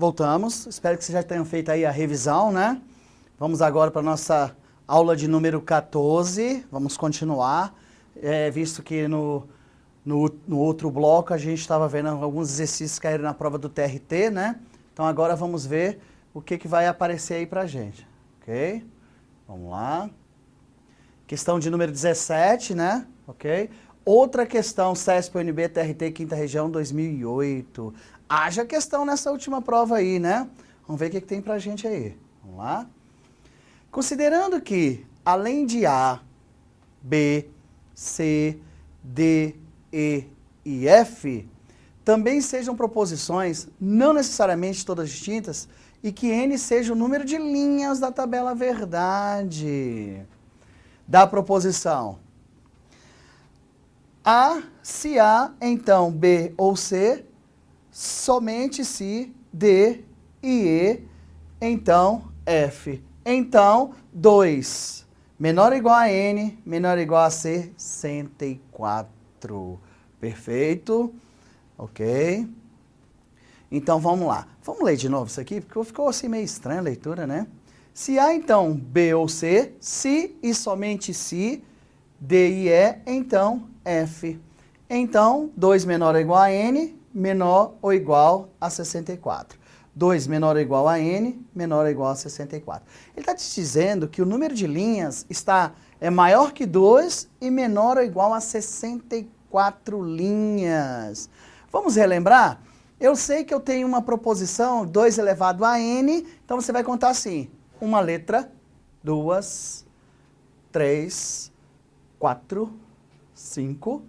voltamos. Espero que vocês já tenham feito aí a revisão, né? Vamos agora para a nossa aula de número 14. Vamos continuar, visto que no outro bloco a gente estava vendo alguns exercícios que caíram na prova do TRT, né? Então agora vamos ver o que vai aparecer aí pra gente, ok? Vamos lá. Questão de número 17, né? Ok? Outra questão, CESP-UNB TRT, Quinta Região, 2008. Haja questão nessa última prova aí, né? Vamos ver o que tem pra gente aí. Vamos lá. Considerando que, além de A, B, C, D, E e F, também sejam proposições, não necessariamente todas distintas, e que N seja o número de linhas da tabela verdade da proposição. A, se A, então B ou C, somente se D e E, então F. Então, 2 menor ou igual a N, menor ou igual a C, 104. Perfeito? Ok? Então, vamos lá. Vamos ler de novo isso aqui, porque ficou assim meio estranha a leitura, né? Se A, então, B ou C, se e somente se, D e E, então, F. Então, 2 menor ou igual a N, menor ou igual a 64. 2 menor ou igual a N, menor ou igual a 64. Ele está te dizendo que o número de linhas é maior que 2 e menor ou igual a 64 linhas. Vamos relembrar? Eu sei que eu tenho uma proposição, 2 elevado a N, então você vai contar assim, uma letra, 2, 3, 4, 5,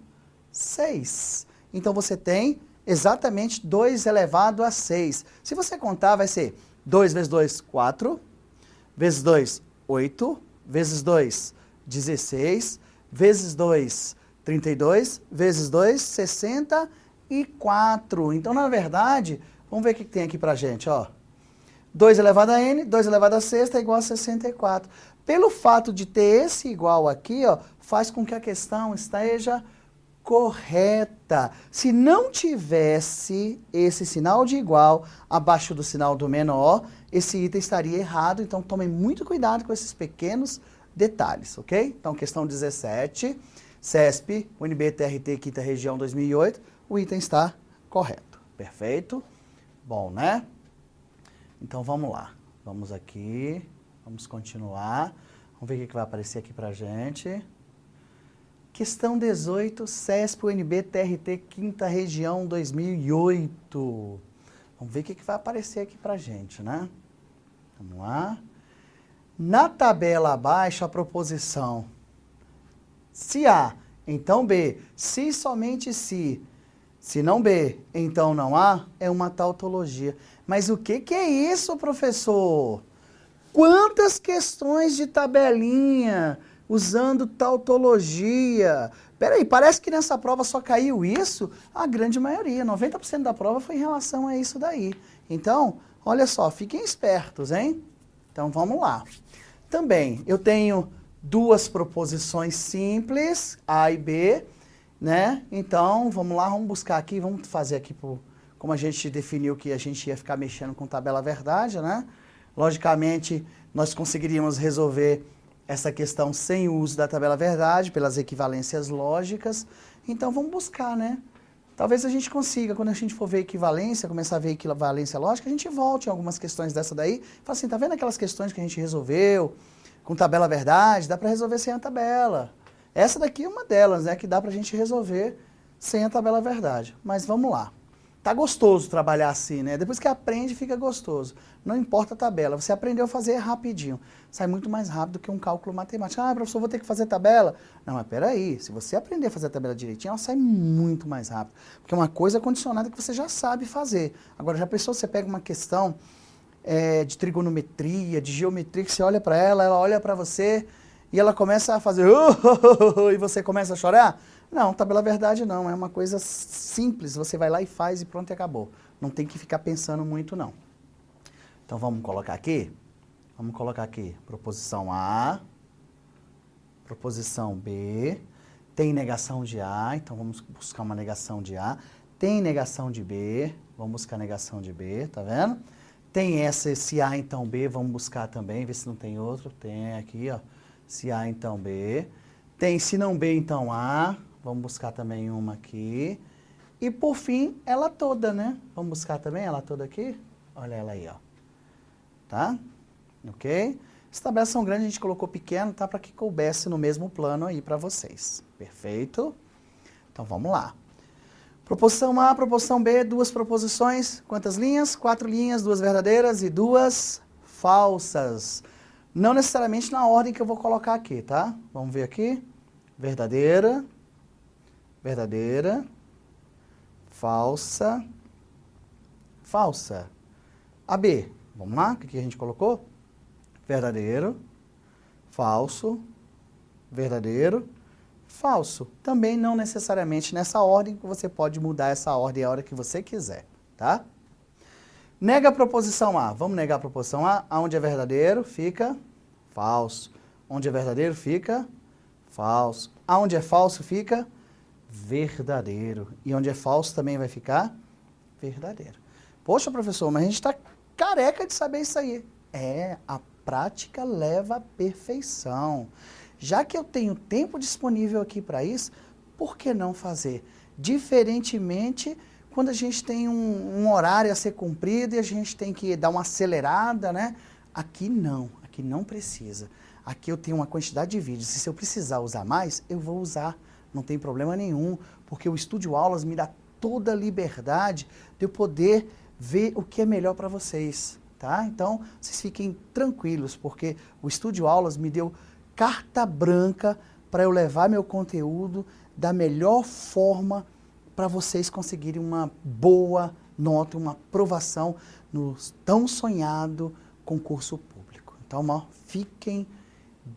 6. Então você tem exatamente 2 elevado a 6. Se você contar, vai ser 2 vezes 2, 4, vezes 2, 8, vezes 2, 16, vezes 2, 32, vezes 2, 64. Então, na verdade, vamos ver o que tem aqui pra gente, ó. 2 elevado a N, 2 elevado a sexta é igual a 64. Pelo fato de ter esse igual aqui, ó, faz com que a questão esteja correta. Se não tivesse esse sinal de igual abaixo do sinal do menor, esse item estaria errado. Então, tomem muito cuidado com esses pequenos detalhes, ok? Então, questão 17, CESP, UNB TRT, Quinta Região, 2008, o item está correto. Perfeito? Bom, né? Então, vamos lá. Vamos aqui, vamos continuar. Vamos ver o que vai aparecer aqui pra gente. Questão 18, CESP, UNB, TRT, Quinta Região, 2008. Vamos ver o que vai aparecer aqui pra gente, né? Vamos lá. Na tabela abaixo, a proposição se A, então B. Se somente se não B, então não A, é uma tautologia. Mas o que é isso, professor? Quantas questões de tabelinha usando tautologia? Peraí, parece que nessa prova só caiu isso? A grande maioria, 90% da prova foi em relação a isso daí. Então, olha só, fiquem espertos, hein? Então, vamos lá. Também, eu tenho duas proposições simples, A e B, né? Então, vamos lá, vamos buscar aqui, vamos fazer aqui, como a gente definiu que a gente ia ficar mexendo com tabela verdade, né? Logicamente, nós conseguiríamos resolver essa questão sem o uso da tabela verdade, pelas equivalências lógicas. Então, vamos buscar, né? Talvez a gente consiga, quando a gente for ver equivalência, começar a ver equivalência lógica, a gente volte em algumas questões dessa daí. Fala assim, tá vendo aquelas questões que a gente resolveu com tabela verdade? Dá para resolver sem a tabela. Essa daqui é uma delas, né? Que dá pra gente resolver sem a tabela verdade. Mas vamos lá. Tá gostoso trabalhar assim, né? Depois que aprende, fica gostoso. Não importa a tabela, você aprendeu a fazer rapidinho. Sai muito mais rápido que um cálculo matemático. Ah, professor, vou ter que fazer tabela. Não, mas peraí, se você aprender a fazer a tabela direitinho, ela sai muito mais rápido. Porque é uma coisa condicionada que você já sabe fazer. Agora, já pensou, você pega uma questão de trigonometria, de geometria, que você olha para ela olha para você e ela começa a fazer e você começa a chorar? Não, tabela verdade não, é uma coisa simples, você vai lá e faz e pronto e acabou. Não tem que ficar pensando muito não. Então vamos colocar aqui? Vamos colocar aqui, proposição A, proposição B, tem negação de A, então vamos buscar uma negação de A, tem negação de B, vamos buscar negação de B, tá vendo? Tem essa, se A, então B, vamos buscar também, ver se não tem outro. Tem aqui, ó, se A, então B. Tem se não B, então A, vamos buscar também uma aqui. E por fim, ela toda, né? Vamos buscar também ela toda aqui? Olha ela aí, ó. Tá? Ok? Essa tabela são grande, a gente colocou pequeno, tá? Para que coubesse no mesmo plano aí para vocês. Perfeito? Então vamos lá. Proposição A, proposição B, duas proposições. Quantas linhas? 4 linhas, 2 verdadeiras e 2 falsas. Não necessariamente na ordem que eu vou colocar aqui, tá? Vamos ver aqui. Verdadeira, verdadeira, falsa, falsa. A B, vamos lá, o que a gente colocou? Verdadeiro, falso, verdadeiro, falso. Também não necessariamente nessa ordem, você pode mudar essa ordem a hora que você quiser, tá? Nega a proposição A. Vamos negar a proposição A. Onde é verdadeiro, fica falso. Onde é verdadeiro, fica falso. Aonde é falso, fica verdadeiro. E onde é falso também vai ficar verdadeiro. Poxa, professor, mas a gente está careca de saber isso aí. A prática leva à perfeição. Já que eu tenho tempo disponível aqui para isso, por que não fazer? Diferentemente, quando a gente tem um horário a ser cumprido e a gente tem que dar uma acelerada, né? Aqui não precisa. Aqui eu tenho uma quantidade de vídeos, e se eu precisar usar mais, eu vou usar, não tem problema nenhum, porque o Estúdio Aulas me dá toda a liberdade de eu poder ver o que é melhor para vocês, tá? Então, vocês fiquem tranquilos, porque o Estúdio Aulas me deu carta branca para eu levar meu conteúdo da melhor forma para vocês conseguirem uma boa nota, uma aprovação no tão sonhado concurso público. Então, ó, fiquem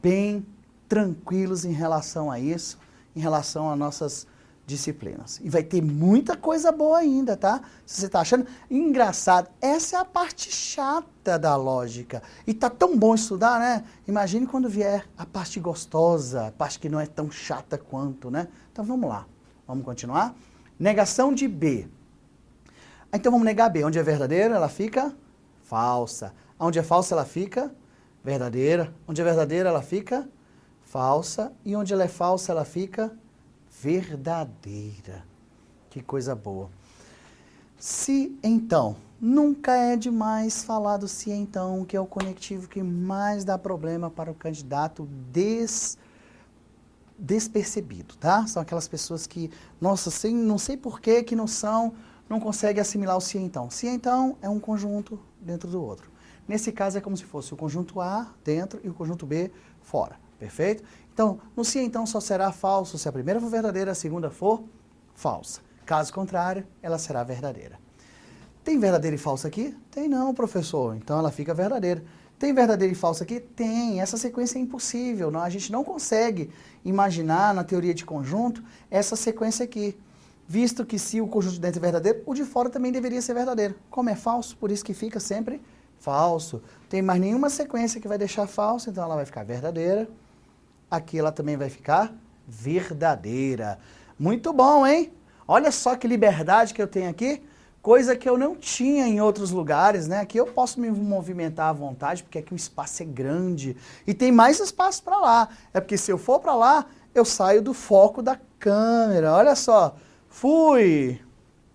bem tranquilos em relação a isso, em relação às nossas disciplinas. E vai ter muita coisa boa ainda, tá? Se você está achando engraçado, essa é a parte chata da lógica. E tá tão bom estudar, né? Imagine quando vier a parte gostosa, a parte que não é tão chata quanto, né? Então vamos lá, vamos continuar. Negação de B. Então vamos negar B. Onde é verdadeira, ela fica falsa. Onde é falsa, ela fica verdadeira. Onde é verdadeira, ela fica falsa. E onde ela é falsa, ela fica verdadeira. Que coisa boa. Se então, nunca é demais falar do se então, que é o conectivo que mais dá problema para o candidato despercebido, tá? São aquelas pessoas que, nossa, não sei por que não conseguem assimilar o se então. Se então é um conjunto dentro do outro. Nesse caso é como se fosse o conjunto A dentro e o conjunto B fora, perfeito? Então, no se então só será falso se a primeira for verdadeira, a segunda for falsa. Caso contrário, ela será verdadeira. Tem verdadeira e falsa aqui? Tem não, professor. Então ela fica verdadeira. Tem verdadeira e falsa aqui? Tem. Essa sequência é impossível. Não, a gente não consegue imaginar na teoria de conjunto essa sequência aqui. Visto que se o conjunto de dentro é verdadeiro, o de fora também deveria ser verdadeiro. Como é falso, por isso que fica sempre falso. Tem mais nenhuma sequência que vai deixar falso, então ela vai ficar verdadeira. Aqui ela também vai ficar verdadeira. Muito bom, hein? Olha só que liberdade que eu tenho aqui. Coisa que eu não tinha em outros lugares, né? Aqui eu posso me movimentar à vontade, porque aqui o espaço é grande. E tem mais espaço para lá. É porque se eu for para lá, eu saio do foco da câmera. Olha só. Fui,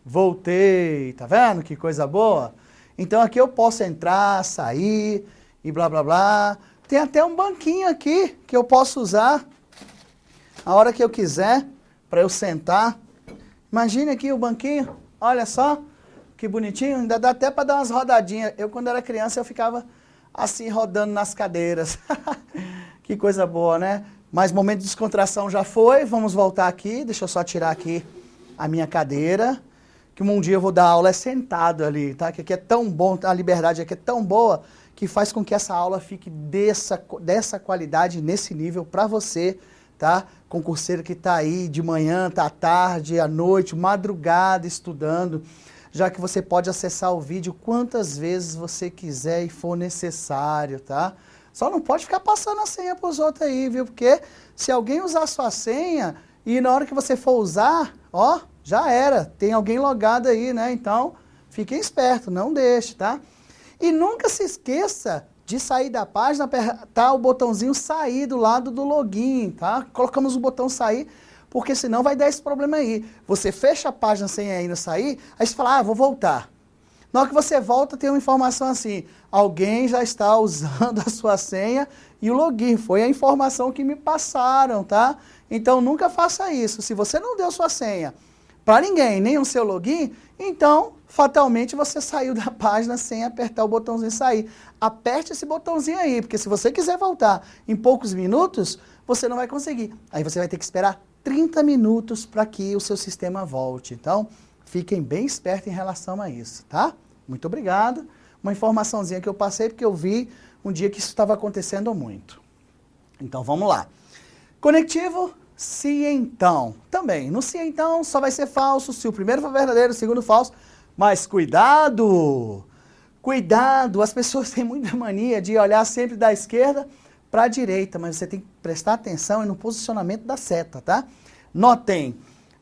voltei. Tá vendo que coisa boa? Então aqui eu posso entrar, sair e blá, blá, blá. Tem até um banquinho aqui que eu posso usar a hora que eu quiser para eu sentar. Imagine aqui o banquinho. Olha só. Que bonitinho, ainda dá até para dar umas rodadinhas. Eu, quando era criança, eu ficava assim, rodando nas cadeiras. Que coisa boa, né? Mas momento de descontração já foi. Vamos voltar aqui. Deixa eu só tirar aqui a minha cadeira. Que um dia eu vou dar aula sentado ali, tá? Que aqui é tão bom, a liberdade aqui é tão boa, que faz com que essa aula fique dessa qualidade, nesse nível, para você, tá? Concurseiro que está aí de manhã, tá à tarde, à noite, madrugada, estudando. Já que você pode acessar o vídeo quantas vezes você quiser e for necessário, tá? Só não pode ficar passando a senha para os outros aí, viu? Porque se alguém usar a sua senha e na hora que você for usar, ó, já era. Tem alguém logado aí, né? Então, fiquem espertos, não deixe, tá? E nunca se esqueça de sair da página, apertar o botãozinho sair do lado do login, tá? Colocamos o botão sair, porque senão vai dar esse problema aí. Você fecha a página sem ainda sair, aí você fala, vou voltar. Na hora que você volta, tem uma informação assim, alguém já está usando a sua senha e o login. Foi a informação que me passaram, tá? Então, nunca faça isso. Se você não deu sua senha para ninguém, nem o seu login, então, fatalmente, você saiu da página sem apertar o botãozinho sair. Aperte esse botãozinho aí, porque se você quiser voltar em poucos minutos, você não vai conseguir. Aí você vai ter que esperar 30 minutos para que o seu sistema volte. Então, fiquem bem espertos em relação a isso, tá? Muito obrigado. Uma informaçãozinha que eu passei, porque eu vi um dia que isso estava acontecendo muito. Então, vamos lá. Conectivo, se então. Também, no se então só vai ser falso se o primeiro for verdadeiro, o segundo falso. Mas cuidado! Cuidado! As pessoas têm muita mania de olhar sempre da esquerda para a direita, mas você tem que prestar atenção no posicionamento da seta, tá? Notem,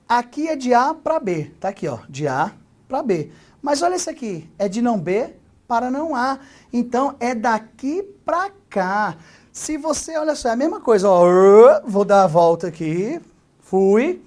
aqui é de A para B, tá aqui, ó, de A para B. Mas olha isso aqui, é de não B para não A. Então, é daqui para cá. Se você, olha só, é a mesma coisa, ó, vou dar a volta aqui, fui.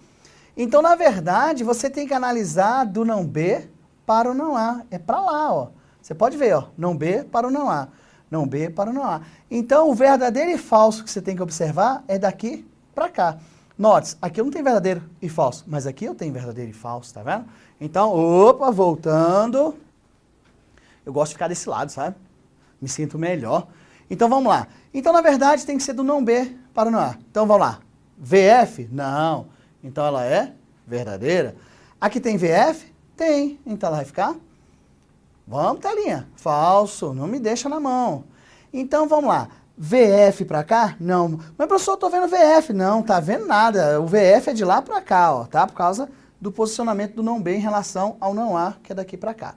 Então, na verdade, você tem que analisar do não B para o não A. É para lá, ó. Você pode ver, ó, não B para o não A. Não B para o não A. Então, o verdadeiro e falso que você tem que observar é daqui para cá. Note, aqui eu não tenho verdadeiro e falso, mas aqui eu tenho verdadeiro e falso, tá vendo? Então, opa, voltando. Eu gosto de ficar desse lado, sabe? Me sinto melhor. Então, vamos lá. Então, na verdade, tem que ser do não B para o não A. Então, vamos lá. VF? Não. Então, ela é verdadeira. Aqui tem VF? Tem. Então, ela vai ficar? Vamos, telinha. Falso. Não me deixa na mão. Então, vamos lá. VF para cá? Não. Mas, professor, eu tô vendo VF. Não, tá vendo nada. O VF é de lá para cá, ó, tá? Por causa do posicionamento do não B em relação ao não A, que é daqui para cá.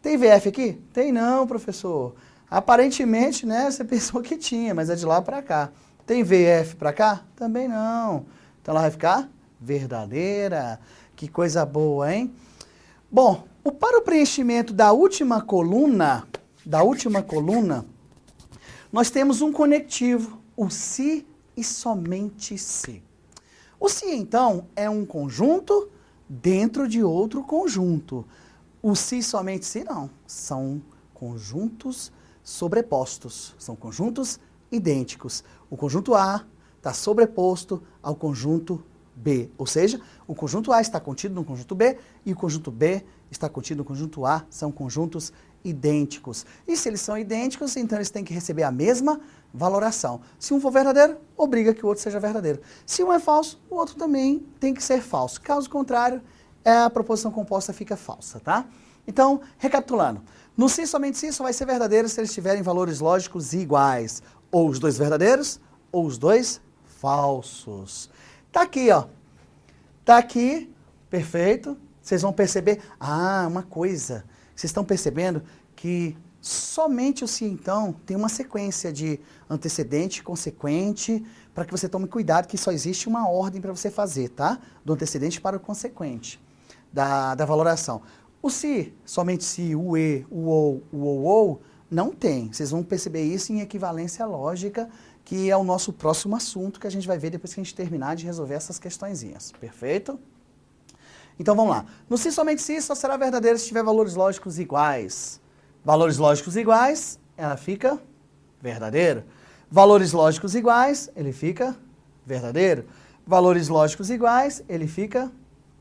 Tem VF aqui? Tem não, professor. Aparentemente, né, você pensou que tinha, mas é de lá para cá. Tem VF para cá? Também não. Então ela vai ficar verdadeira. Que coisa boa, hein? Bom, para o preenchimento da última coluna, nós temos um conectivo, o se e somente se. O se, então, é um conjunto dentro de outro conjunto. O se e somente se, não. São conjuntos sobrepostos. São conjuntos idênticos. O conjunto A está sobreposto ao conjunto B. Ou seja, o conjunto A está contido no conjunto B e o conjunto B está contido no conjunto A. São conjuntos idênticos. E se eles são idênticos, então eles têm que receber a mesma valoração. Se um for verdadeiro, obriga que o outro seja verdadeiro. Se um é falso, o outro também tem que ser falso. Caso contrário, a proposição composta fica falsa, tá? Então, recapitulando. No se, somente se, só vai ser verdadeiro se eles tiverem valores lógicos iguais. Ou os dois verdadeiros, ou os dois falsos. Tá aqui, ó. Tá aqui, perfeito. Vocês vão perceber, uma coisa. Vocês estão percebendo que somente o se, então, tem uma sequência de antecedente, consequente, para que você tome cuidado que só existe uma ordem para você fazer, tá? Do antecedente para o consequente da valoração. O se, somente se, o e, o ou, não tem. Vocês vão perceber isso em equivalência lógica, que é o nosso próximo assunto que a gente vai ver depois que a gente terminar de resolver essas questõezinhas. Perfeito? Então vamos lá. No se, somente se, só será verdadeiro se tiver valores lógicos iguais. Valores lógicos iguais, ela fica verdadeiro. Valores lógicos iguais, ele fica verdadeiro. Valores lógicos iguais, ele fica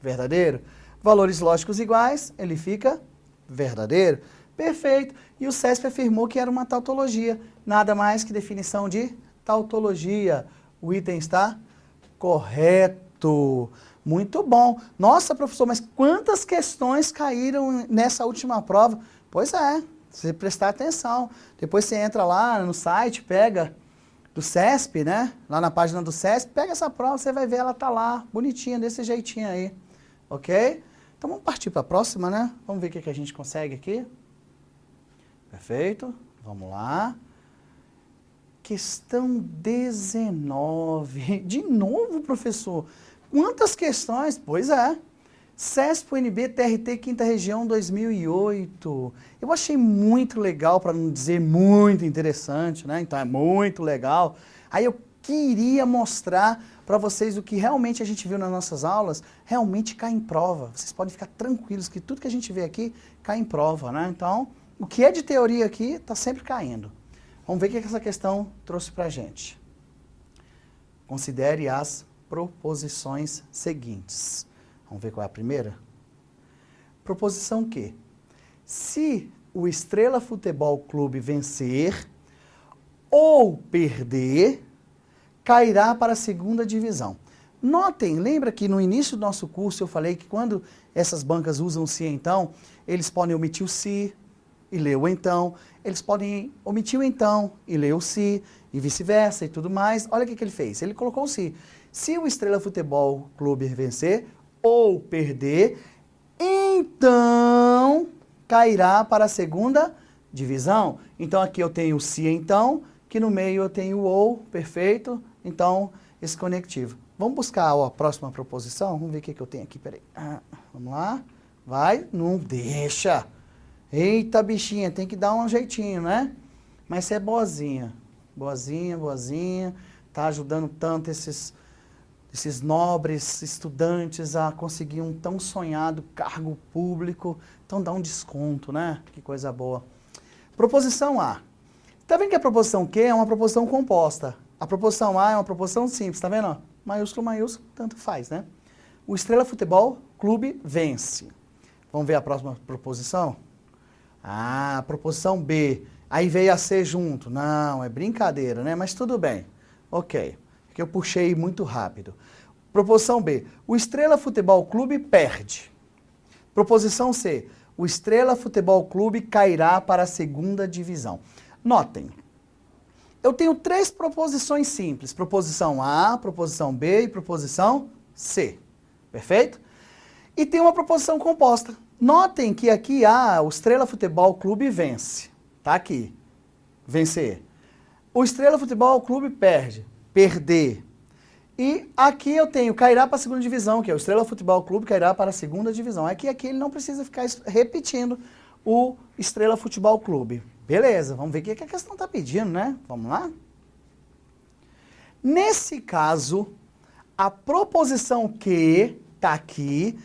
verdadeiro. Valores lógicos iguais, ele fica verdadeiro. Perfeito. E o CESP afirmou que era uma tautologia. Nada mais que definição de tautologia. O item está correto. Muito bom. Nossa, professor, mas quantas questões caíram nessa última prova? Pois é, se você prestar atenção. Depois você entra lá no site, pega do CESP, né? Lá na página do CESP, pega essa prova, você vai ver ela tá lá, bonitinha, desse jeitinho aí. Ok? Então vamos partir para a próxima, né? Vamos ver o que a gente consegue aqui. Perfeito. Vamos lá. Questão 19. De novo, professor. Quantas questões? Pois é. CESP UNB TRT Quinta Região 2008. Eu achei muito legal, para não dizer muito interessante, né? Então é muito legal. Aí eu queria mostrar para vocês o que realmente a gente viu nas nossas aulas, realmente cai em prova. Vocês podem ficar tranquilos que tudo que a gente vê aqui cai em prova, né? Então, o que é de teoria aqui está sempre caindo. Vamos ver o que essa questão trouxe para a gente. Considere as proposições seguintes. Vamos ver qual é a primeira? Proposição Q. Se o Estrela Futebol Clube vencer ou perder, cairá para a segunda divisão. Notem, lembra que no início do nosso curso eu falei que quando essas bancas usam o se então, eles podem omitir o se e ler o então, eles podem omitir o então e ler o se, e vice-versa e tudo mais. Olha o que ele fez, ele colocou o se. Se o Estrela Futebol Clube vencer ou perder, então cairá para a segunda divisão. Então aqui eu tenho o se então, que no meio eu tenho o ou, perfeito? Então, esse conectivo. Vamos buscar a próxima proposição? Vamos ver o que eu tenho aqui, peraí. Vamos lá. Vai, não deixa. Eita, bichinha, tem que dar um jeitinho, né? Mas você é boazinha. Boazinha, boazinha. Tá ajudando tanto esses nobres estudantes a conseguir um tão sonhado cargo público. Então dá um desconto, né? Que coisa boa. Proposição A. Tá vendo que a proposição Q é uma proposição composta? A proposição A é uma proposição simples, tá vendo? Maiúsculo, maiúsculo, tanto faz, né? O Estrela Futebol Clube vence. Vamos ver a próxima proposição? Ah, proposição B. Aí veio a C junto. Não, é brincadeira, né? Mas tudo bem. Ok. Porque eu puxei muito rápido. Proposição B. O Estrela Futebol Clube perde. Proposição C. O Estrela Futebol Clube cairá para a segunda divisão. Notem. Eu tenho três proposições simples. Proposição A, proposição B e proposição C. Perfeito? E tem uma proposição composta. Notem que aqui o Estrela Futebol Clube vence. Tá aqui. Vencer. O Estrela Futebol Clube perde. Perder. E aqui eu tenho cairá para a segunda divisão, que é o Estrela Futebol Clube cairá para a segunda divisão. Aqui ele não precisa ficar repetindo o Estrela Futebol Clube. Beleza, vamos ver o que a questão está pedindo, né? Vamos lá? Nesse caso, a proposição que está aqui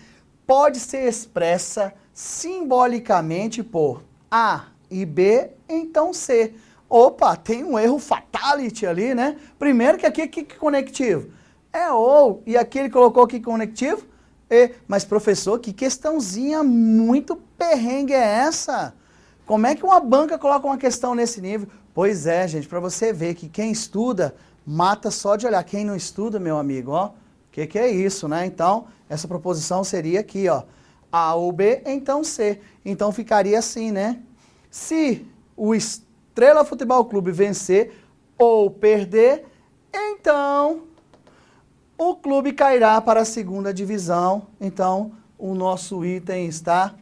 pode ser expressa simbolicamente por A e B, então C. Opa, tem um erro fatality ali, né? Primeiro que aqui, que conectivo? É ou, e aqui ele colocou que conectivo? E. Mas professor, que questãozinha muito perrengue é essa? Como é que uma banca coloca uma questão nesse nível? Pois é, gente, para você ver que quem estuda mata só de olhar. Quem não estuda, meu amigo, ó, que é isso, né? Então, essa proposição seria aqui, ó, A ou B, então C. Então ficaria assim, né? Se o Estrela Futebol Clube vencer ou perder, então o clube cairá para a segunda divisão. Então, o nosso item está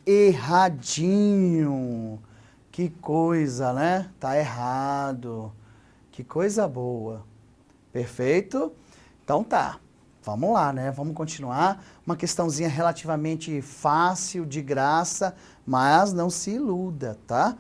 erradinho. Que coisa, né? Tá errado. Que coisa boa. Perfeito? Então tá. Vamos lá, né? Vamos continuar. Uma questãozinha relativamente fácil, de graça, mas não se iluda, tá?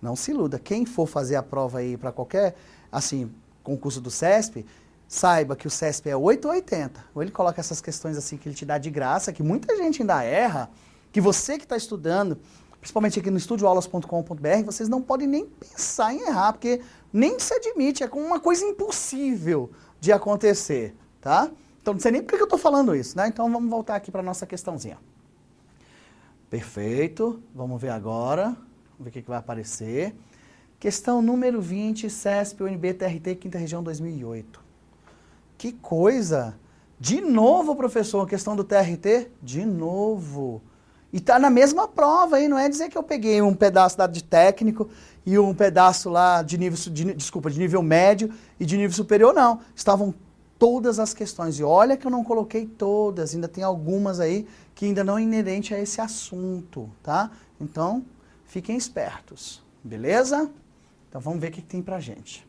Não se iluda. Quem for fazer a prova aí para qualquer, assim, concurso do CESP, saiba que o CESP é 8 ou 80. Ou ele coloca essas questões assim que ele te dá de graça, que muita gente ainda erra, que você que está estudando, principalmente aqui no estudioaulas.com.br, vocês não podem nem pensar em errar, porque nem se admite, é como uma coisa impossível de acontecer, tá? Então não sei nem por que eu estou falando isso, né? Então vamos voltar aqui para a nossa questãozinha. Perfeito, vamos ver agora, vamos ver o que vai aparecer. Questão número 20, CESP UNB TRT, Quinta Região 2008. Que coisa! De novo, professor, a questão do TRT? De novo. E tá na mesma prova aí, não é dizer que eu peguei um pedaço lá de técnico e um pedaço lá de nível, de nível médio e de nível superior, não. Estavam todas as questões. E olha que eu não coloquei todas, ainda tem algumas aí que ainda não é inerente a esse assunto, tá? Então, fiquem espertos, beleza? Então vamos ver o que tem pra gente.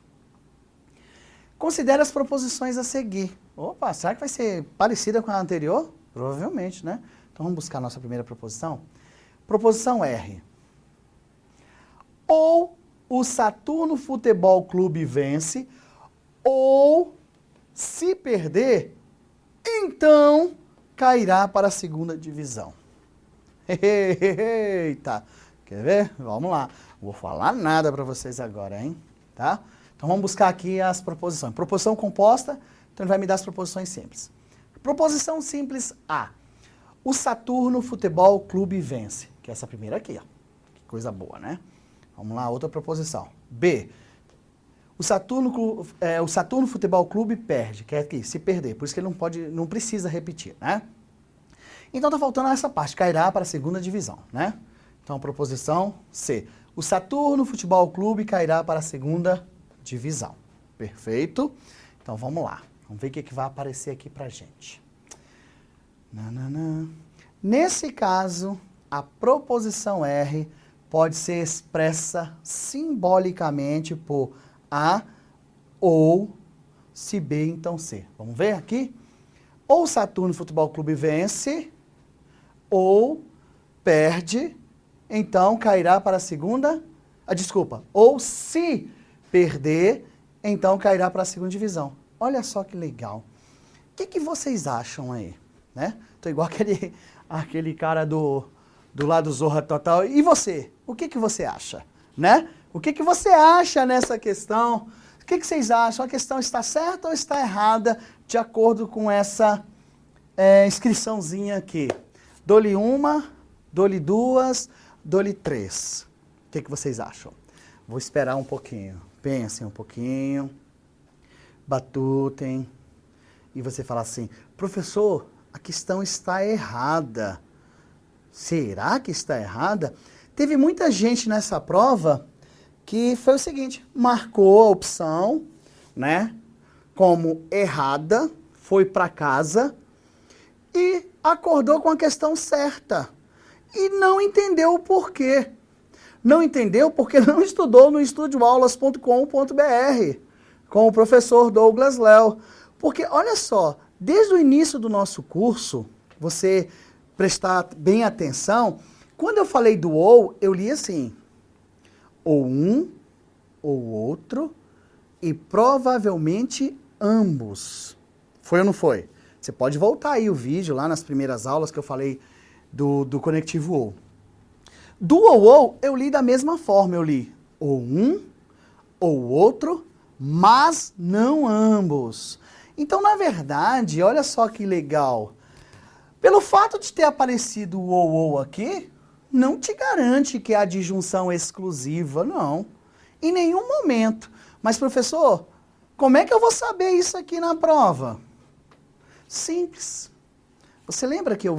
Considere as proposições a seguir. Opa, será que vai ser parecida com a anterior? Provavelmente, né? Então vamos buscar a nossa primeira proposição. Proposição R. Ou o Saturno Futebol Clube vence, ou, se perder, então cairá para a segunda divisão. Eita! Quer ver? Vamos lá. Não vou falar nada para vocês agora, hein? Tá? Então vamos buscar aqui as proposições. Proposição composta, então ele vai me dar as proposições simples. Proposição simples A. O Saturno Futebol Clube vence. Que é essa primeira aqui, ó. Que coisa boa, né? Vamos lá, outra proposição. B. O Saturno Futebol Clube perde. Que é aqui, se perder. Por isso que ele não precisa repetir, né? Então tá faltando essa parte. Cairá para a segunda divisão, né? Então, proposição C. O Saturno Futebol Clube cairá para a segunda divisão. Perfeito? Então, vamos lá. Vamos ver o que vai aparecer aqui pra gente. Nananã. Nesse caso, a proposição R pode ser expressa simbolicamente por A ou, se B, então C. Vamos ver aqui? Ou o Saturno Futebol Clube vence, ou perde, então cairá para a segunda... ou se perder, então cairá para a segunda divisão. Olha só que legal. O que vocês acham aí? Né? Tô igual aquele cara do lado do Zorra Total. E você? O que você acha? Né? O que você acha nessa questão? O que vocês acham? A questão está certa ou está errada de acordo com essa inscriçãozinha aqui? Dou-lhe uma, dou-lhe duas, dou-lhe três. O que vocês acham? Vou esperar um pouquinho. Pensem um pouquinho. Batutem. E você fala assim, professor, a questão está errada. Será que está errada? Teve muita gente nessa prova que foi o seguinte, marcou a opção, né, como errada, foi para casa e acordou com a questão certa. E não entendeu o porquê. Não entendeu porque não estudou no estudioaulas.com.br com o professor Douglas Léo. Porque, olha só, desde o início do nosso curso, você prestar bem atenção, quando eu falei do ou, eu li assim, ou um, ou outro, e provavelmente ambos. Foi ou não foi? Você pode voltar aí o vídeo, lá nas primeiras aulas que eu falei do conectivo ou. Do ou, eu li da mesma forma, eu li ou um, ou outro, mas não ambos. Então, na verdade, olha só que legal. Pelo fato de ter aparecido o ou aqui, não te garante que é a disjunção exclusiva, não. Em nenhum momento. Mas, professor, como é que eu vou saber isso aqui na prova? Simples. Você lembra que eu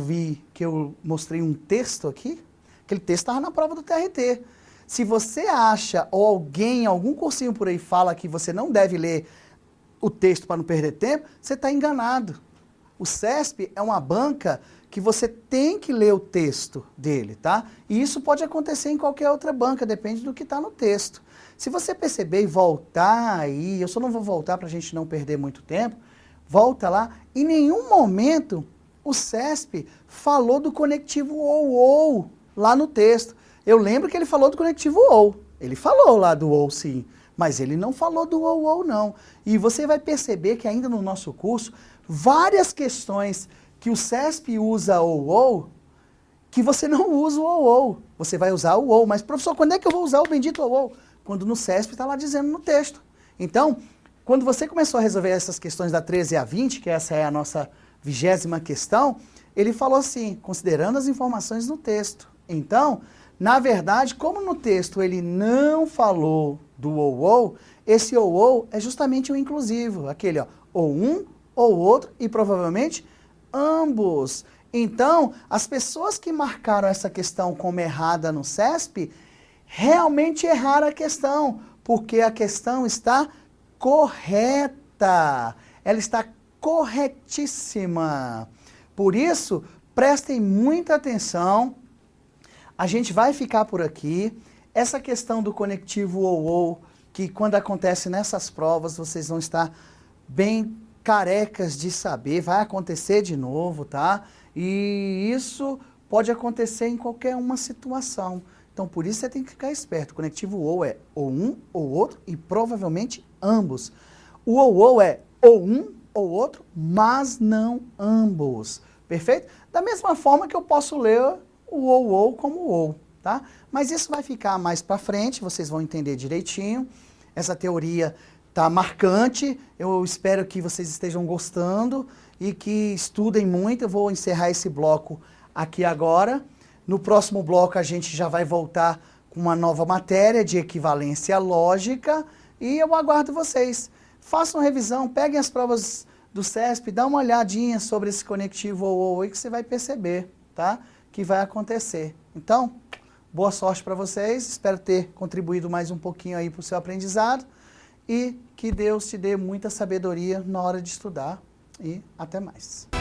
mostrei um texto aqui? Aquele texto estava na prova do TRT. Se você acha, ou alguém, algum cursinho por aí fala que você não deve ler o texto para não perder tempo, você está enganado. O CESP é uma banca que você tem que ler o texto dele, tá? E isso pode acontecer em qualquer outra banca, depende do que está no texto. Se você perceber e voltar aí, eu só não vou voltar para a gente não perder muito tempo, volta lá, em nenhum momento o CESP falou do conectivo ou lá no texto. Eu lembro que ele falou do conectivo ou. Ele falou lá do ou sim, mas ele não falou do ou não. E você vai perceber que ainda no nosso curso, várias questões que o CESP usa ou, que você não usa o ou. Você vai usar o ou. Mas, professor, quando é que eu vou usar o bendito ou? Quando no CESP está lá dizendo no texto. Então, quando você começou a resolver essas questões da 13 a 20, que essa é a nossa 20ª questão, ele falou assim, considerando as informações no texto. Então, na verdade, como no texto ele não falou do ou, esse ou é justamente o inclusivo, aquele ó, ou um, ou outro, e provavelmente ambos. Então, as pessoas que marcaram essa questão como errada no CESP, realmente erraram a questão, porque a questão está correta. Ela está corretíssima. Por isso, prestem muita atenção. A gente vai ficar por aqui. Essa questão do conectivo ou, que quando acontece nessas provas, vocês vão estar bem carecas de saber, vai acontecer de novo, tá? E isso pode acontecer em qualquer uma situação. Então, por isso você tem que ficar esperto. O conectivo ou é ou um ou outro e provavelmente ambos. O ou é ou um ou outro, mas não ambos. Perfeito? Da mesma forma que eu posso ler o ou como ou, tá? Mas isso vai ficar mais para frente, vocês vão entender direitinho. Essa teoria tá marcante, eu espero que vocês estejam gostando e que estudem muito. Eu vou encerrar esse bloco aqui agora. No próximo bloco a gente já vai voltar com uma nova matéria de equivalência lógica e eu aguardo vocês. Façam revisão, peguem as provas do CESP, dá uma olhadinha sobre esse conectivo ou aí que você vai perceber, tá? Que vai acontecer. Então, boa sorte para vocês, espero ter contribuído mais um pouquinho aí para o seu aprendizado e que Deus te dê muita sabedoria na hora de estudar e até mais.